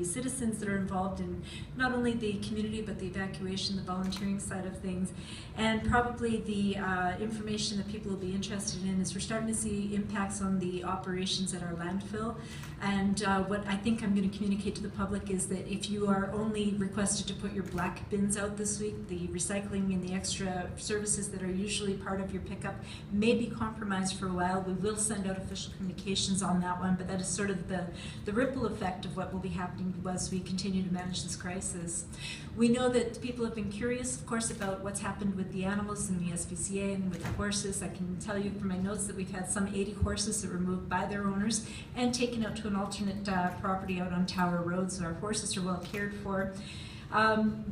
the citizens that are involved in not only the community but the evacuation, the volunteering side of things. And probably the information that people will be interested in is we're starting to see impacts on the operations at our landfill. And what I think I'm going to communicate to the public is that if you are only requested to put your black bins out this week, the recycling and the extra services that are usually part of your pickup may be compromised for a while. We will send out official communications on that one, but that is sort of the ripple effect of what will be happening as we continue to manage this crisis. We know that people have been curious, of course, about what's happened with the animals in the SPCA and with the horses. I can tell you from my notes that we've had some 80 horses that were moved by their owners and taken out to an alternate property out on Tower Road, so our horses are well cared for.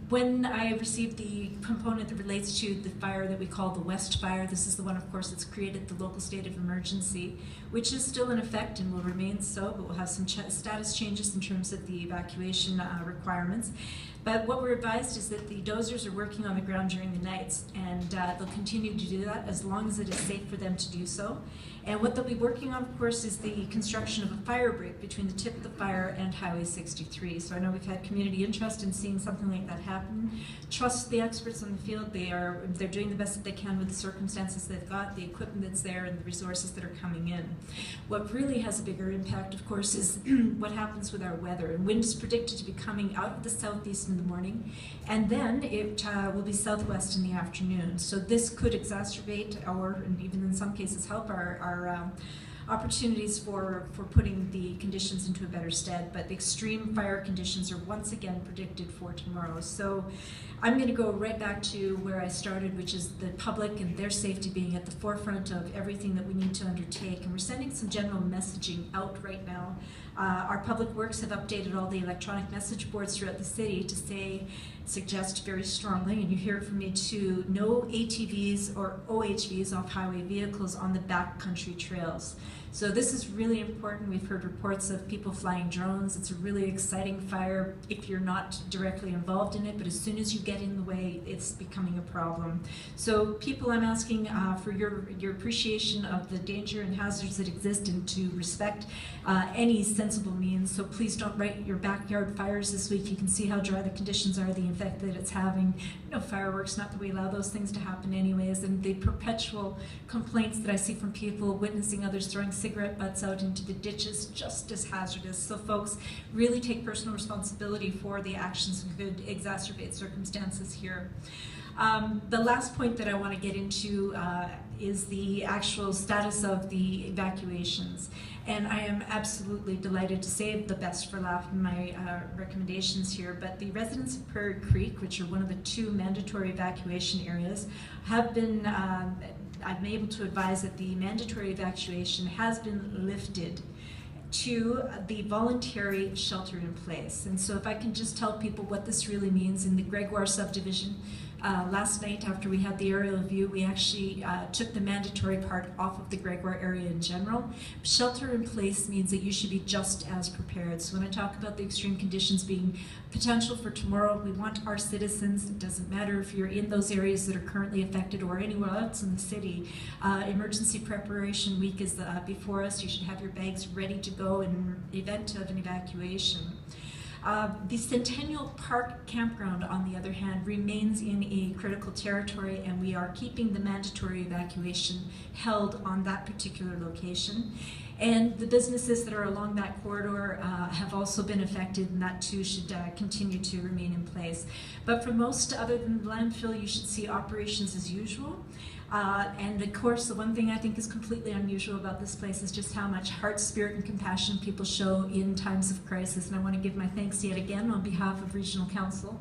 When I received the component that relates to the fire that we call the West Fire, this is the one, of course, that's created the local state of emergency, which is still in effect and will remain so, but we'll have some status changes in terms of the evacuation requirements. But what we're advised is that the dozers are working on the ground during the nights, and they'll continue to do that as long as it is safe for them to do so. And what they'll be working on, of course, is the construction of a fire break between the tip of the fire and Highway 63. So I know we've had community interest in seeing something like that happen. Trust the experts on the field. They're doing the best that they can with the circumstances they've got, the equipment that's there, and the resources that are coming in. What really has a bigger impact, of course, is what happens with our weather. And wind is predicted to be coming out of the southeast in the morning, and then it will be southwest in the afternoon. So this could exacerbate or, and even in some cases, help our opportunities for putting the conditions into a better stead. But the extreme fire conditions are once again predicted for tomorrow. So I'm going to go right back to where I started, which is the public and their safety being at the forefront of everything that we need to undertake. And we're sending some general messaging out right now. Our public works have updated all the electronic message boards throughout the city to suggest very strongly, and you hear it from me too, no ATVs or OHVs, off-highway vehicles, on the backcountry trails. So this is really important. We've heard reports of people flying drones. It's a really exciting fire if you're not directly involved in it, but as soon as you get in the way, it's becoming a problem. So people, I'm asking for your appreciation of the danger and hazards that exist and to respect any sensible means. So please don't write your backyard fires this week. You can see how dry the conditions are, the effect that it's having. No fireworks, not that we allow those things to happen anyways, and the perpetual complaints that I see from people witnessing others throwing cigarette butts out into the ditches, just as hazardous. So folks, really take personal responsibility for the actions that could exacerbate circumstances here. The last point that I want to get into is the actual status of the evacuations. And I am absolutely delighted to save the best for last in my recommendations here, but the residents of Prairie Creek, which are one of the 2 mandatory evacuation areas, have been I'm able to advise that the mandatory evacuation has been lifted to the voluntary shelter in place. And so if I can just tell people what this really means, in the Gregoire subdivision, last night after we had the aerial view, we actually took the mandatory part off of the Gregoire area in general. Shelter in place means that you should be just as prepared. So when I talk about the extreme conditions being potential for tomorrow, we want our citizens, it doesn't matter if you're in those areas that are currently affected or anywhere else in the city, emergency preparation week is before us. You should have your bags ready to go in the event of an evacuation. The Centennial Park Campground, on the other hand, remains in a critical territory, and we are keeping the mandatory evacuation held on that particular location. And the businesses that are along that corridor have also been affected, and that too should continue to remain in place. But for most, other than the landfill, you should see operations as usual. And of course, the one thing I think is completely unusual about this place is just how much heart, spirit, and compassion people show in times of crisis. And I want to give my thanks yet again on behalf of Regional Council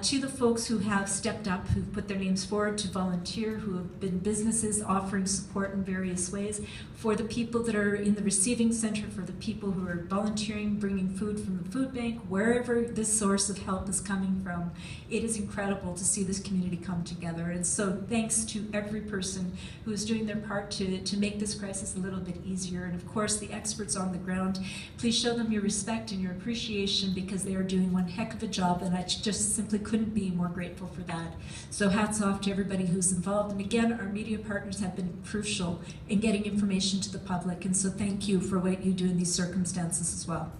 to the folks who have stepped up, who've put their names forward to volunteer, who have been businesses offering support in various ways, for the people that are in the receiving center, for the people who are volunteering, bringing food from the food bank, wherever this source of help is coming from. It is incredible to see this community come together. And so thanks to every person who is doing their part to make this crisis a little bit easier. And of course, the experts on the ground, please show them your respect and your appreciation, because they are doing one heck of a job, and I just simply couldn't be more grateful for that. So hats off to everybody who's involved. And again, our media partners have been crucial in getting information to the public, and so thank you for what you do in these circumstances as well.